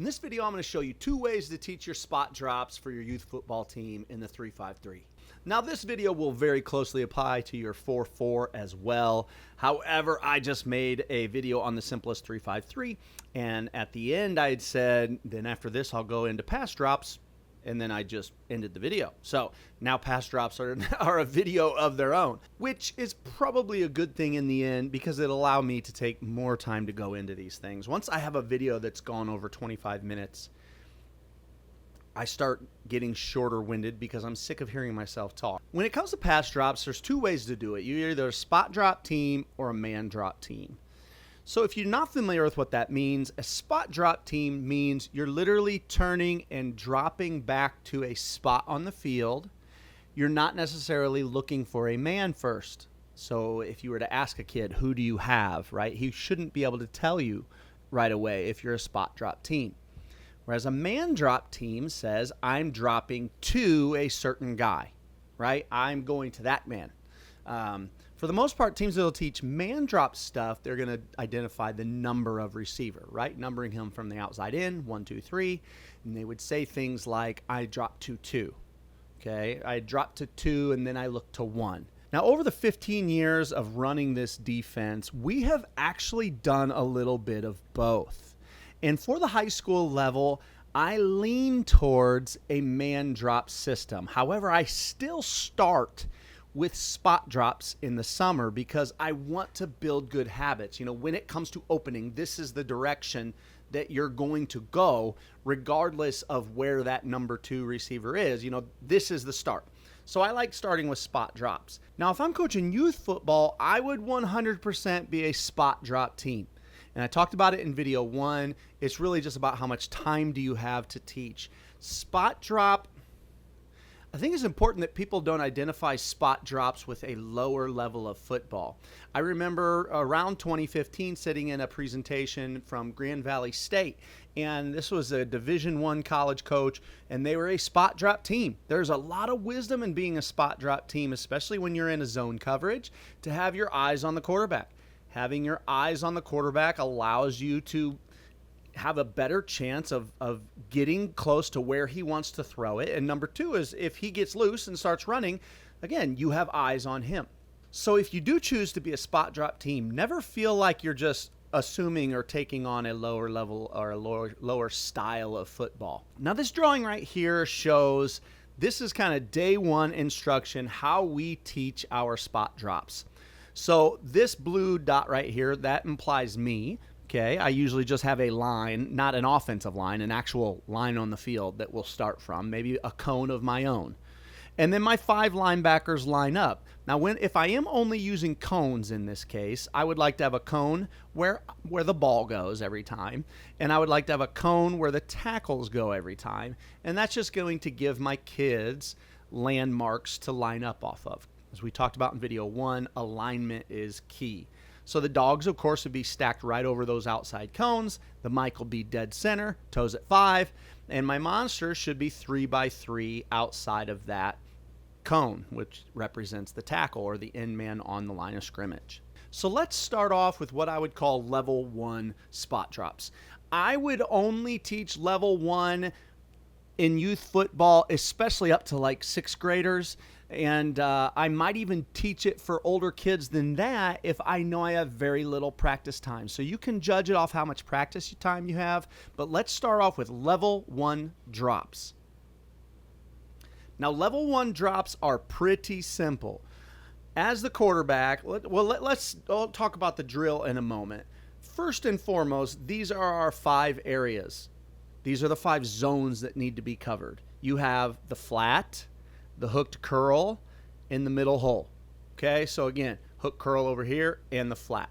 In this video, I'm going to show you 2 ways to teach your spot drops for your youth football team in the 3-5-3. Now, this video will very closely apply to your 4-4 as well. However, I just made a video on the simplest 3-5-3, and at the end, I had said, then after this, I'll go into pass drops, and then I just ended the video. So now pass drops are a video of their own, which is probably a good thing in the end because it'll allow me to take more time to go into these things. Once I have a video that's gone over 25 minutes, I start getting shorter-winded because I'm sick of hearing myself talk. When it comes to pass drops, there's 2 ways to do it. You're either a spot drop team or a man drop team. So if you're not familiar with what that means, a spot drop team means you're literally turning and dropping back to a spot on the field. You're not necessarily looking for a man first. So if you were to ask a kid, who do you have, right? He shouldn't be able to tell you right away if you're a spot drop team. Whereas a man drop team says, I'm dropping to a certain guy, right? I'm going to that man. For the most part, teams that will teach man drop stuff, they're going to identify the number of receiver, right? Numbering him from the outside in, 1, 2, 3. And they would say things like, I drop to 2. Okay, I drop to 2 and then I look to 1. Now, over the 15 years of running this defense, we have actually done a little bit of both. And for the high school level, I lean towards a man drop system. However, I still start with spot drops in the summer because I want to build good habits. You know, when it comes to opening, this is the direction that you're going to go regardless of where that number 2 receiver is. You know, this is the start. So I like starting with spot drops. Now, if I'm coaching youth football, I would 100% be a spot drop team. And I talked about it in video 1. It's really just about how much time do you have to teach. Spot drop, I think it's important that people don't identify spot drops with a lower level of football. I remember around 2015 sitting in a presentation from Grand Valley State, and this was a Division I college coach, and they were a spot drop team. There's a lot of wisdom in being a spot drop team, especially when you're in a zone coverage, to have your eyes on the quarterback. Having your eyes on the quarterback allows you to have a better chance of getting close to where he wants to throw it. And number 2 is if he gets loose and starts running, again, you have eyes on him. So if you do choose to be a spot drop team, never feel like you're just assuming or taking on a lower level or a lower style of football. Now this drawing right here shows this is kind of day 1 instruction, how we teach our spot drops. So this blue dot right here, that implies me. Okay, I usually just have a line, not an offensive line, an actual line on the field that we'll start from, maybe a cone of my own. And then my 5 linebackers line up. Now, if I am only using cones in this case, I would like to have a cone where the ball goes every time, and I would like to have a cone where the tackles go every time, and that's just going to give my kids landmarks to line up off of. As we talked about in video 1, alignment is key. So the dogs, of course, would be stacked right over those outside cones. The mic will be dead center, toes at 5, and my monster should be 3 by 3 outside of that cone, which represents the tackle or the end man on the line of scrimmage. So let's start off with what I would call level 1 spot drops. I would only teach level 1 in youth football, especially up to like 6th graders. And I might even teach it for older kids than that if I know I have very little practice time. So you can judge it off how much practice time you have. But let's start off with level 1 drops. Now, level 1 drops are pretty simple. As the quarterback, let's talk about the drill in a moment. First and foremost, these are our 5 areas. These are the 5 zones that need to be covered. You have the flat, the hooked curl, in the middle hole. Okay, so again, hook curl over here and the flat.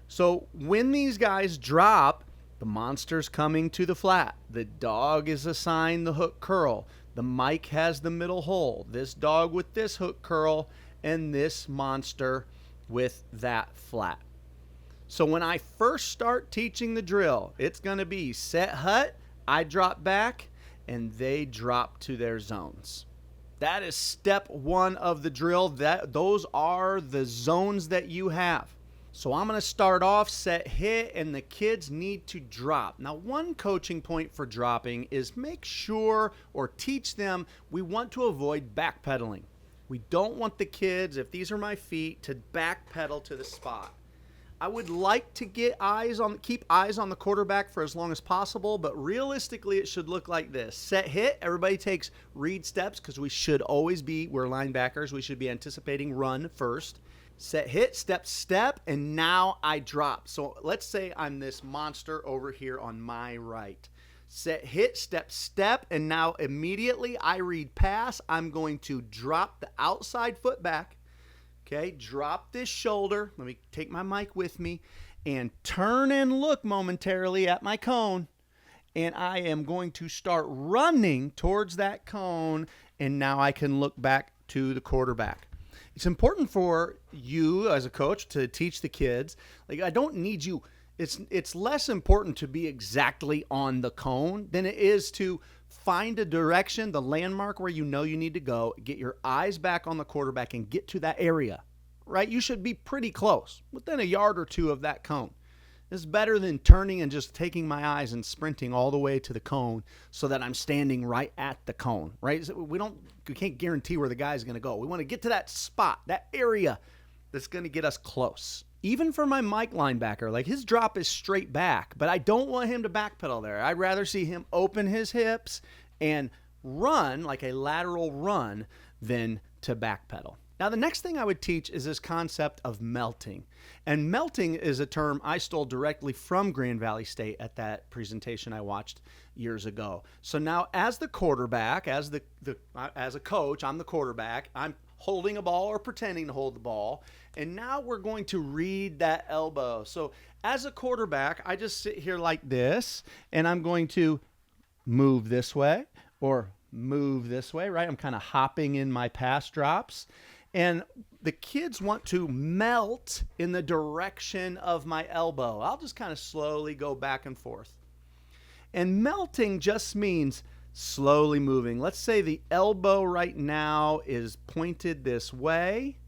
So when these guys drop, the monster's coming to the flat. The dog is assigned the hook curl. The mic has the middle hole. This dog with this hook curl and this monster with that flat. So when I first start teaching the drill, it's going to be set hut, I drop back, and they drop to their zones. That is step 1 of the drill. Those are the zones that you have. So I'm going to start off, set, hit, and the kids need to drop. Now, one coaching point for dropping is make sure or teach them we want to avoid backpedaling. We don't want the kids, if these are my feet, to backpedal to the spot. I would like to keep eyes on the quarterback for as long as possible, but realistically it should look like this. Set, hit, everybody takes read steps because we're linebackers, we should be anticipating run first. Set, hit, step, step, and now I drop. So let's say I'm this monster over here on my right. Set, hit, step, step, and now immediately I read pass. I'm going to drop the outside foot back. Okay, drop this shoulder. Let me take my mic with me and turn and look momentarily at my cone. And I am going to start running towards that cone, and now I can look back to the quarterback. It's important for you as a coach to teach the kids, like, I don't need you. It's less important to be exactly on the cone than it is to find a direction, the landmark where you know you need to go, get your eyes back on the quarterback and get to that area, right? You should be pretty close, within a yard or two of that cone. It's better than turning and just taking my eyes and sprinting all the way to the cone so that I'm standing right at the cone, right? We can't guarantee where the guy's going to go. We want to get to that spot, that area that's going to get us close. Even for my Mike linebacker, like, his drop is straight back, but I don't want him to backpedal there. I'd rather see him open his hips and run like a lateral run than to backpedal. Now, the next thing I would teach is this concept of melting. And melting is a term I stole directly from Grand Valley State at that presentation I watched years ago. So now, as the quarterback, as a coach, I'm the quarterback. I'm holding a ball or pretending to hold the ball. And now we're going to read that elbow. So as a quarterback, I just sit here like this, and I'm going to move this way or move this way, right? I'm kind of hopping in my pass drops. And the kids want to melt in the direction of my elbow. I'll just kind of slowly go back and forth. And melting just means slowly moving. Let's say the elbow right now is pointed this way.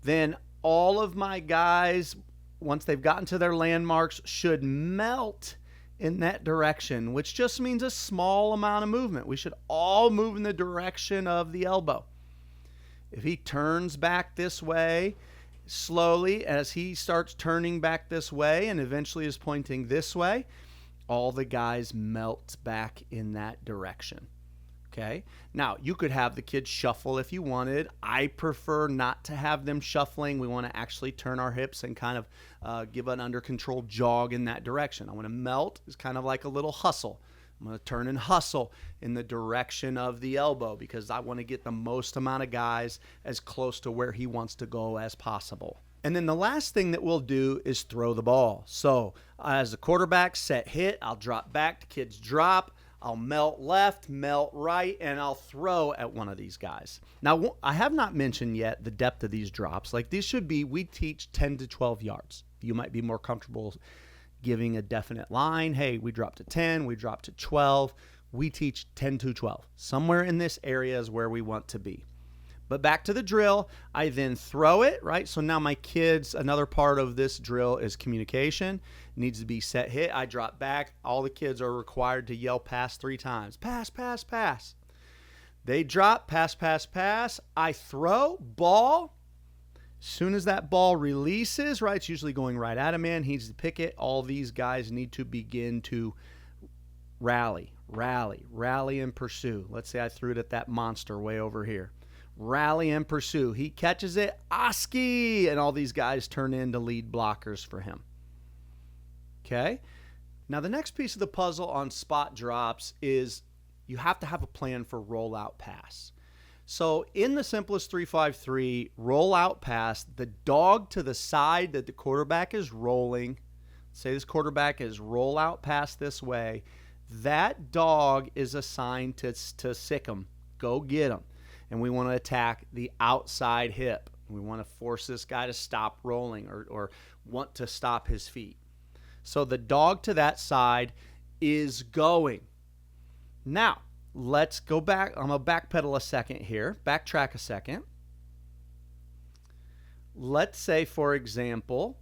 Then all of my guys, once they've gotten to their landmarks, should melt in that direction, which just means a small amount of movement. We should all move in the direction of the elbow. If he turns back this way, slowly, as he starts turning back this way and eventually is pointing this way, all the guys melt back in that direction. Okay? Now, you could have the kids shuffle if you wanted. I prefer not to have them shuffling. We want to actually turn our hips and kind of give an under control jog in that direction. I want to melt. It's kind of like a little hustle. I'm going to turn and hustle in the direction of the elbow because I want to get the most amount of guys as close to where he wants to go as possible. And then the last thing that we'll do is throw the ball. So as a quarterback, set, hit, I'll drop back, the kids drop, I'll melt left, melt right, and I'll throw at one of these guys. Now, I have not mentioned yet the depth of these drops. Like, these should be, we teach 10 to 12 yards. You might be more comfortable giving a definite line. Hey, we dropped to 10, we dropped to 12. We teach 10 to 12. Somewhere in this area is where we want to be. But back to the drill, I then throw it, right? So now my kids, another part of this drill is communication. It needs to be set, hit. I drop back. All the kids are required to yell pass 3 times. Pass, pass, pass. They drop, pass, pass, pass. I throw, ball. As soon as that ball releases, right, it's usually going right at a man. He needs to pick it. All these guys need to begin to rally, and pursue. Let's say I threw it at that monster way over here. Rally and pursue. He catches it, Oski, and all these guys turn into lead blockers for him. Okay? Now, the next piece of the puzzle on spot drops is you have to have a plan for rollout pass. So in the simplest 3-5-3 rollout pass, the dog to the side that the quarterback is rolling, say this quarterback is rollout pass this way, that dog is assigned to sick him, go get him. And we want to attack the outside hip. We want to force this guy to stop rolling or want to stop his feet. So the dog to that side is going. Now, let's go back. I'm going to backpedal a second here. Backtrack a second. Let's say, for example,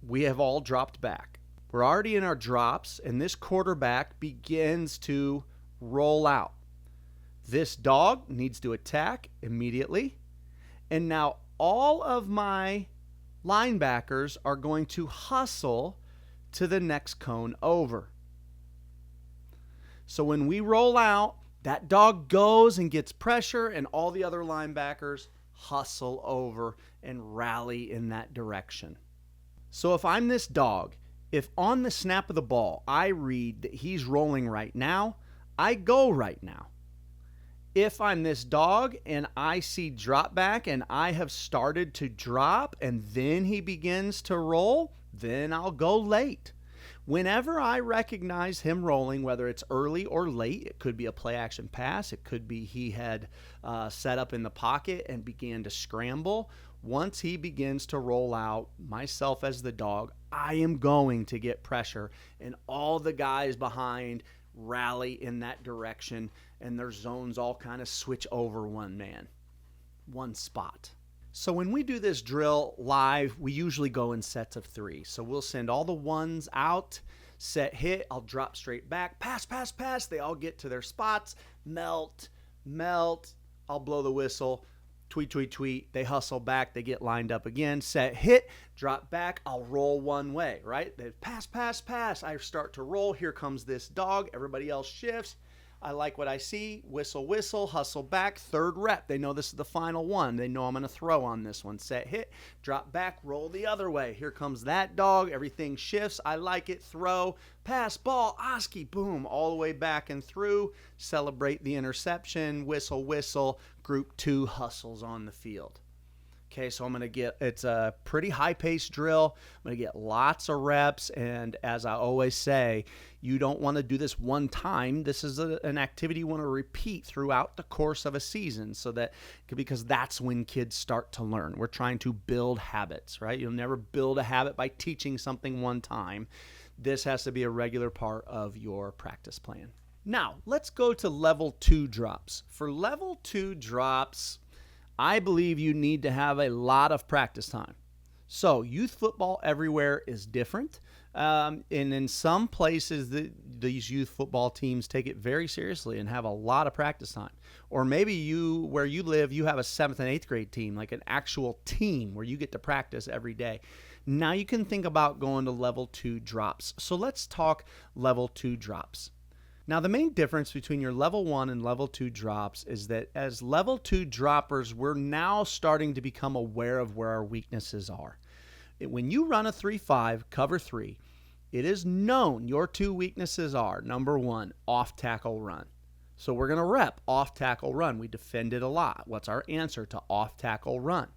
we have all dropped back. We're already in our drops, and this quarterback begins to roll out. This dog needs to attack immediately. And now all of my linebackers are going to hustle to the next cone over. So when we roll out, that dog goes and gets pressure, and all the other linebackers hustle over and rally in that direction. So if I'm this dog, if on the snap of the ball I read that he's rolling right now, I go right now. If I'm this dog and I see drop back and I have started to drop and then he begins to roll, then I'll go late. Whenever I recognize him rolling, whether it's early or late, it could be a play action pass, it could be he had set up in the pocket and began to scramble. Once he begins to roll out, myself as the dog, I am going to get pressure, and all the guys behind rally in that direction, and their zones all kind of switch over one spot. So when we do this drill live, we usually go in sets of 3. So we'll send all the ones out, set hit, I'll drop straight back, pass, pass, pass. They all get to their spots, melt, I'll blow the whistle, tweet, tweet, tweet. They hustle back, they get lined up again, set hit, drop back, I'll roll one way, right? They pass, pass, pass. I start to roll. Here comes this dog. Everybody else shifts. I like what I see. Whistle, whistle, hustle back. Third rep. They know this is the final one. They know I'm going to throw on this one. Set, hit, drop back, roll the other way. Here comes that dog. Everything shifts. I like it. Throw, pass, ball, Oski, boom, all the way back and through. Celebrate the interception. Whistle, whistle. Group 2 hustles on the field. Okay, so it's a pretty high-paced drill. I'm going to get lots of reps, and as I always say, you don't want to do this one time. This is an activity you want to repeat throughout the course of a season, because that's when kids start to learn. We're trying to build habits, right? You'll never build a habit by teaching something one time. This has to be a regular part of your practice plan. Now, let's go to level 2 drops. For level 2 drops, I believe you need to have a lot of practice time. So youth football everywhere is different. And in some places, these youth football teams take it very seriously and have a lot of practice time. Or maybe where you live, you have a 7th and 8th grade team, like an actual team where you get to practice every day. Now you can think about going to level 2 drops. So let's talk level 2 drops. Now, the main difference between your level 1 and level 2 drops is that as level 2 droppers, we're now starting to become aware of where our weaknesses are. When you run a 3-5, cover 3, it is known your 2 weaknesses are, number 1, off-tackle run. So we're going to rep off-tackle run. We defend it a lot. What's our answer to off-tackle run?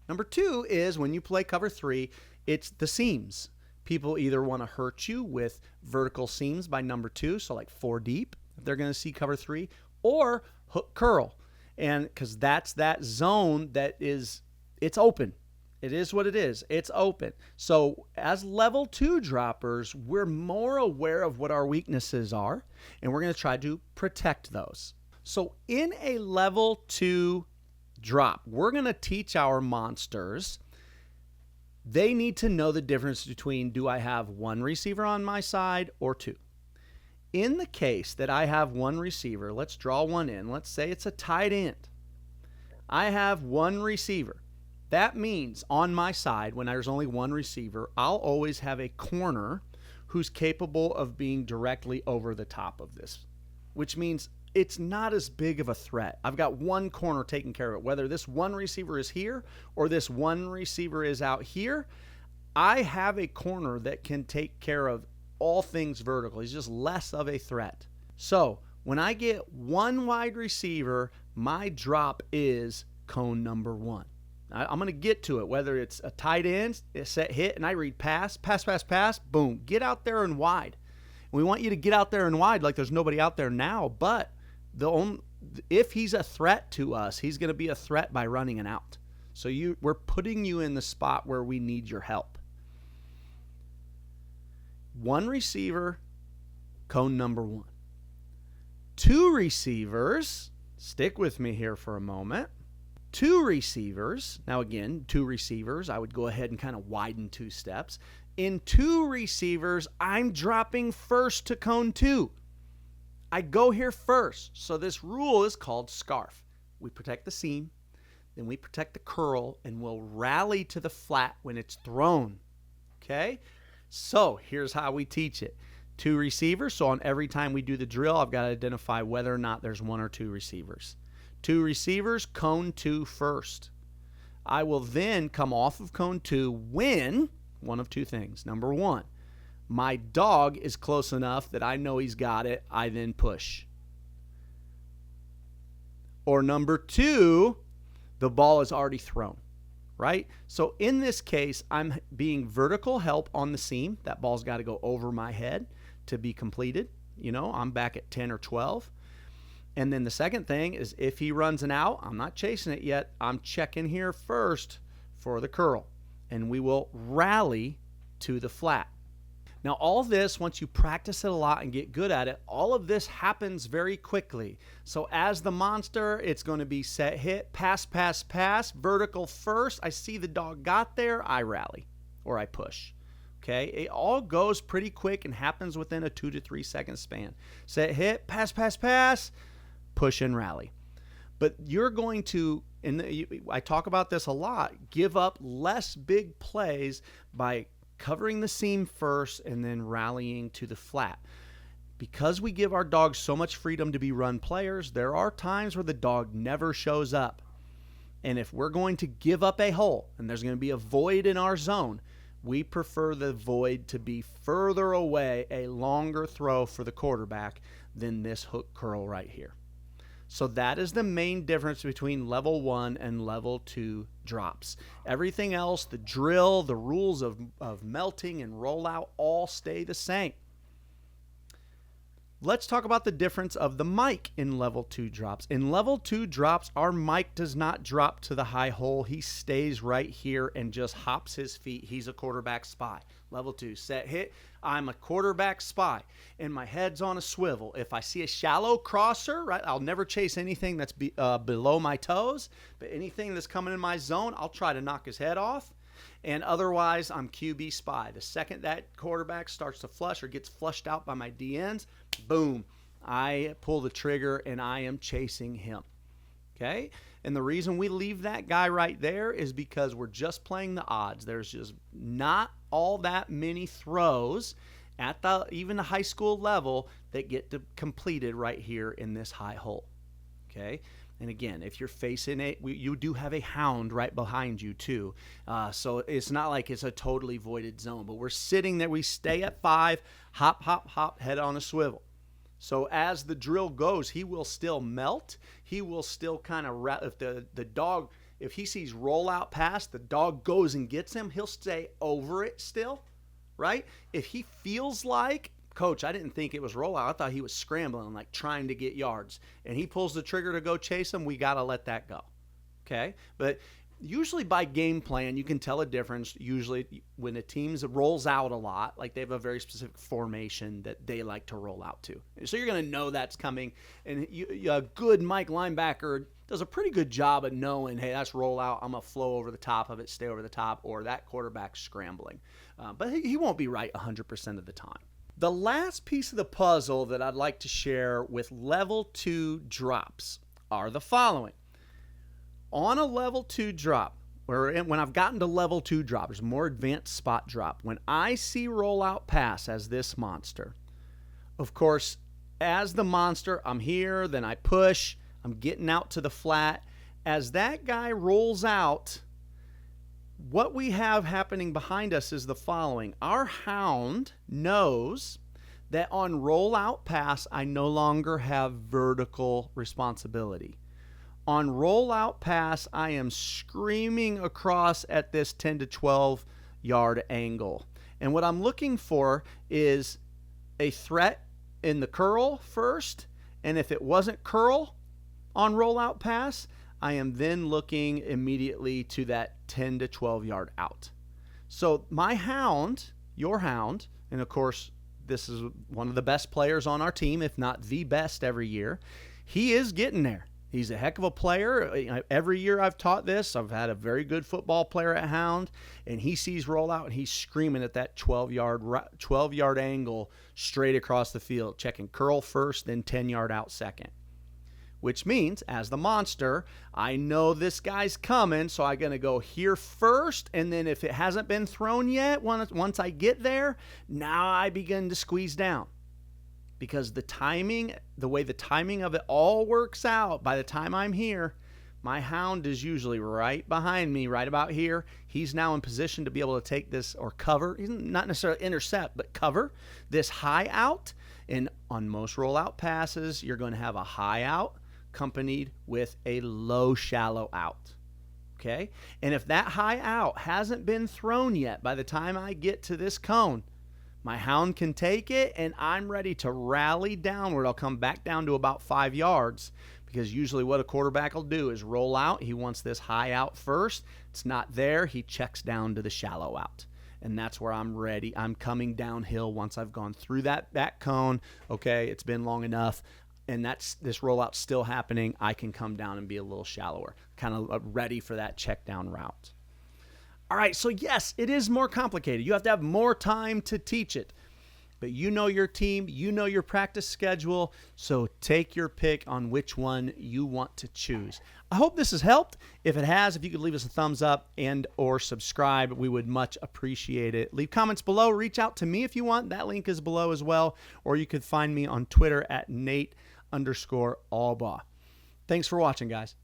Number 2 is when you play cover 3, it's the seams. People either want to hurt you with vertical seams by number 2, so like 4 deep, if they're going to see cover 3, or hook curl. And because that's that zone it's open. It is what it is. It's open. So as level 2 droppers, we're more aware of what our weaknesses are, and we're going to try to protect those. So in a level 2 drop, we're going to teach our monsters. They need to know the difference between, do I have 1 receiver on my side or 2? In the case that I have 1 receiver, let's draw one in. Let's say it's a tight end. I have 1 receiver. That means on my side, when there's only 1 receiver, I'll always have a corner who's capable of being directly over the top of this, which means it's not as big of a threat. I've got 1 corner taking care of it. Whether this 1 receiver is here or this 1 receiver is out here, I have a corner that can take care of all things vertical. He's just less of a threat. So when I get 1 wide receiver, my drop is cone number 1. I'm going to get to it, whether it's a tight end, a set hit, and I read pass, pass, pass, pass, boom, get out there and wide. We want you to get out there and wide like there's nobody out there now, but if he's a threat to us, he's going to be a threat by running an out. So we're putting you in the spot where we need your help. 1 receiver, cone number 1. 2 receivers, stick with me here for a moment. Two receivers, now again, two receivers, I would go ahead and kind of widen 2 steps. In two receivers, I'm dropping first to cone 2. I go here first. So this rule is called scarf. We protect the seam, then we protect the curl, and we'll rally to the flat when it's thrown. Okay? So here's how we teach it. Two receivers, so on every time we do the drill, I've got to identify whether or not there's 1 or 2 receivers. Two receivers, cone 2 first. I will then come off of cone 2 when one of 2 things. Number 1, my dog is close enough that I know he's got it. I then push. Or number 2, the ball is already thrown, right? So in this case, I'm being vertical help on the seam. That ball's got to go over my head to be completed. You know, I'm back at 10 or 12. And then the second thing is if he runs an out, I'm not chasing it yet. I'm checking here first for the curl. And we will rally to the flat. Now, all this, once you practice it a lot and get good at it, all of this happens very quickly. So as the monster, it's going to be set, hit, pass, pass, pass, vertical first. I see the dog got there, I rally or I push. Okay, it all goes pretty quick and happens within a 2 to 3 second span. Set, hit, pass, pass, pass, push and rally. But you're going to, and I talk about this a lot, give up less big plays by covering the seam first and then rallying to the flat. Because we give our dogs so much freedom to be run players, there are times where the dog never shows up. And if we're going to give up a hole and there's going to be a void in our zone, we prefer the void to be further away, a longer throw for the quarterback than this hook curl right here. So that is the main difference between level 1 and level 2 drops. Everything else, the drill, the rules of melting and rollout all stay the same. Let's talk about the difference of the mic in level 2 drops. In level 2 drops, our mic does not drop to the high hole. He stays right here and just hops his feet. He's a quarterback spy. Level 2, set, hit. I'm a quarterback spy, and my head's on a swivel. If I see a shallow crosser, right, I'll never chase anything that's below my toes, but anything that's coming in my zone, I'll try to knock his head off. And otherwise, I'm QB spy. The second that quarterback starts to flush or gets flushed out by my DNs, boom, I pull the trigger and I am chasing him. Okay? And the reason we leave that guy right there is because we're just playing the odds. There's just not all that many throws at even the high school level that get completed right here in this high hole. Okay? And again, if you're facing you do have a hound right behind you too. So it's not like it's a totally voided zone, but we're sitting there. We stay at 5, hop, hop, hop, head on a swivel. So as the drill goes, he will still melt. He will still kind of, if the dog, if he sees rollout pass, the dog goes and gets him, he'll stay over it still, right? If he feels like, Coach, I didn't think it was rollout. I thought he was scrambling, like trying to get yards. And he pulls the trigger to go chase him, we got to let that go. Okay? But usually by game plan, you can tell a difference. Usually when a team rolls out a lot, like they have a very specific formation that they like to roll out to. So you're going to know that's coming. And a good Mike linebacker does a pretty good job of knowing, hey, that's rollout. I'm going to flow over the top of it, stay over the top, or that quarterback's scrambling. But he won't be right 100% of the time. The last piece of the puzzle that I'd like to share with level 2 drops are the following. On a level 2 drop, when I've gotten to level 2 drop, there's a more advanced spot drop. When I see rollout pass as this monster, of course, as the monster, I'm here, then I push, I'm getting out to the flat. As that guy rolls out, what we have happening behind us is the following. Our hound knows that on rollout pass, I no longer have vertical responsibility. On rollout pass, I am screaming across at this 10 to 12 yard angle. And what I'm looking for is a threat in the curl first. And if it wasn't curl on rollout pass, I am then looking immediately to that 10 to 12 yard out. So my hound, your hound, and of course, this is one of the best players on our team, if not the best every year, he is getting there. He's a heck of a player. Every year I've taught this, I've had a very good football player at Hound, and he sees rollout and he's screaming at that 12-yard angle straight across the field, checking curl first, then 10-yard out second. Which means, as the monster, I know this guy's coming, so I'm going to go here first, and then if it hasn't been thrown yet, once I get there, now I begin to squeeze down. Because the way the timing of it all works out, by the time I'm here, my Hound is usually right behind me, right about here. He's now in position to be able to take this or cover, not necessarily intercept, but cover this high out. And on most rollout passes, you're going to have a high out accompanied with a low shallow out. Okay? And if that high out hasn't been thrown yet by the time I get to this cone, my Hound can take it and I'm ready to rally downward. I'll come back down to about 5 yards, because usually what a quarterback will do is roll out. He wants this high out first. It's not there. He checks down to the shallow out. And that's where I'm ready. I'm coming downhill once I've gone through that cone. Okay, it's been long enough. And this rollout's still happening. I can come down and be a little shallower, kind of ready for that check down route. All right, so yes, it is more complicated. You have to have more time to teach it. But you know your team, you know your practice schedule, so take your pick on which one you want to choose. I hope this has helped. If it has, if you could leave us a thumbs up and or subscribe, we would much appreciate it. Leave comments below. Reach out to me if you want. That link is below as well. Or you could find me on Twitter at Nate_Allbaugh. Thanks for watching, guys.